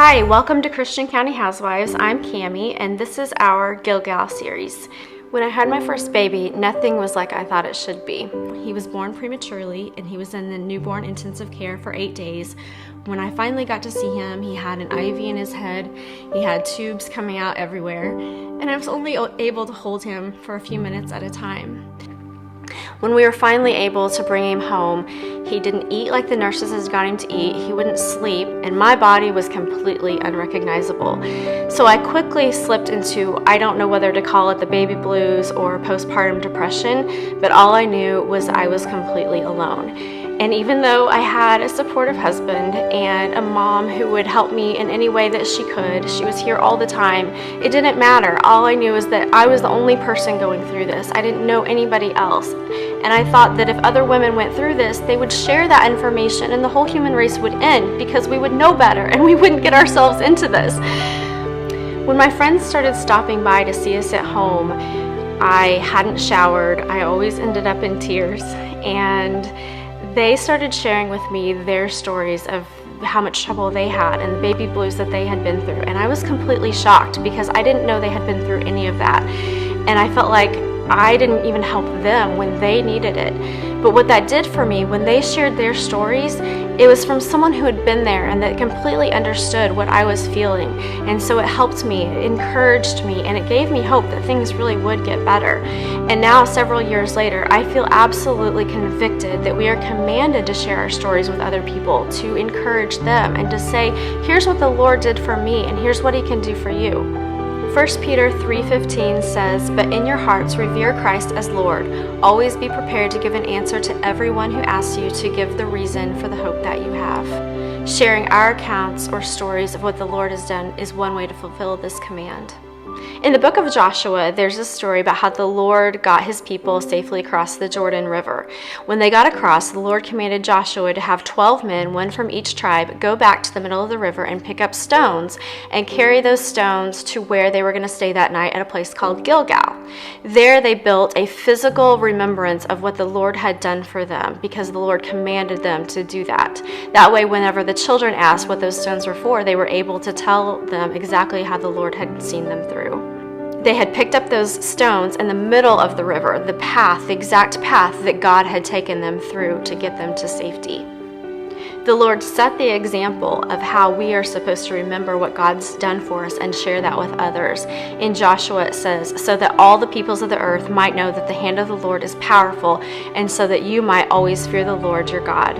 Hi, welcome to Christian County Housewives. I'm Cammie, and this is our Gilgal series. When I had my first baby, nothing was like I thought it should be. He was born prematurely, and he was in the newborn intensive care for 8 days. When I finally got to see him, he had an IV in his head, he had tubes coming out everywhere, and I was only able to hold him for a few minutes at a time. When we were finally able to bring him home, he didn't eat like the nurses had got him to eat, he wouldn't sleep, and my body was completely unrecognizable. So I quickly slipped into, I don't know whether to call it the baby blues or postpartum depression, but all I knew was I was completely alone. And even though I had a supportive husband and a mom who would help me in any way that she could, she was here all the time, it didn't matter. All I knew is that I was the only person going through this. I didn't know anybody else. And I thought that if other women went through this, they would share that information and the whole human race would end because we would know better and we wouldn't get ourselves into this. When my friends started stopping by to see us at home, I hadn't showered. I always ended up in tears, and they started sharing with me their stories of how much trouble they had and the baby blues that they had been through. And I was completely shocked because I didn't know they had been through any of that. And I felt like I didn't even help them when they needed it. But what that did for me, when they shared their stories, it was from someone who had been there and that completely understood what I was feeling. And so it helped me, it encouraged me, and it gave me hope that things really would get better. And now, several years later, I feel absolutely convicted that we are commanded to share our stories with other people, to encourage them, and to say, here's what the Lord did for me, and here's what He can do for you. 1 Peter 3:15 says, "But in your hearts revere Christ as Lord. Always be prepared to give an answer to everyone who asks you to give the reason for the hope that you have." Sharing our accounts or stories of what the Lord has done is one way to fulfill this command. In the book of Joshua, there's a story about how the Lord got His people safely across the Jordan River. When they got across, the Lord commanded Joshua to have 12 men, one from each tribe, go back to the middle of the river and pick up stones and carry those stones to where they were going to stay that night at a place called Gilgal. There they built a physical remembrance of what the Lord had done for them because the Lord commanded them to do that. That way, whenever the children asked what those stones were for, they were able to tell them exactly how the Lord had seen them through. They had picked up those stones in the middle of the river, the path, the exact path that God had taken them through to get them to safety. The Lord set the example of how we are supposed to remember what God's done for us and share that with others. In Joshua it says, "So that all the peoples of the earth might know that the hand of the Lord is powerful, and so that you might always fear the Lord your God."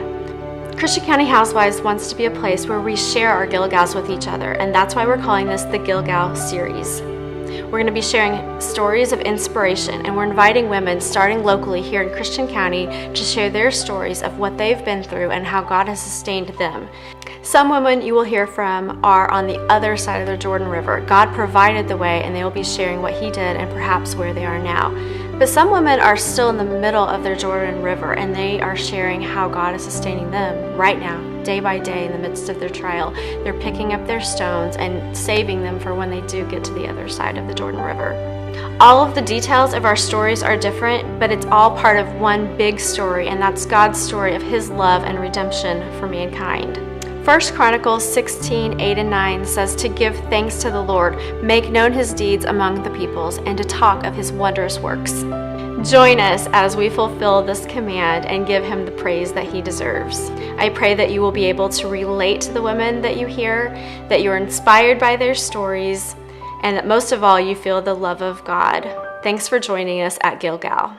Christian County Housewives wants to be a place where we share our Gilgals with each other, and that's why we're calling this the Gilgal series. We're going to be sharing stories of inspiration, and we're inviting women starting locally here in Christian County to share their stories of what they've been through and how God has sustained them. Some women you will hear from are on the other side of the Jordan River. God provided the way, and they will be sharing what He did and perhaps where they are now. But some women are still in the middle of their Jordan River, and they are sharing how God is sustaining them right now, day by day, in the midst of their trial. They're picking up their stones and saving them for when they do get to the other side of the Jordan River. All of the details of our stories are different, but it's all part of one big story, and that's God's story of His love and redemption for mankind. 1 Chronicles 16:8-9 says to give thanks to the Lord, make known His deeds among the peoples, and to talk of His wondrous works. Join us as we fulfill this command and give Him the praise that He deserves. I pray that you will be able to relate to the women that you hear, that you're inspired by their stories, and that most of all you feel the love of God. Thanks for joining us at Gilgal.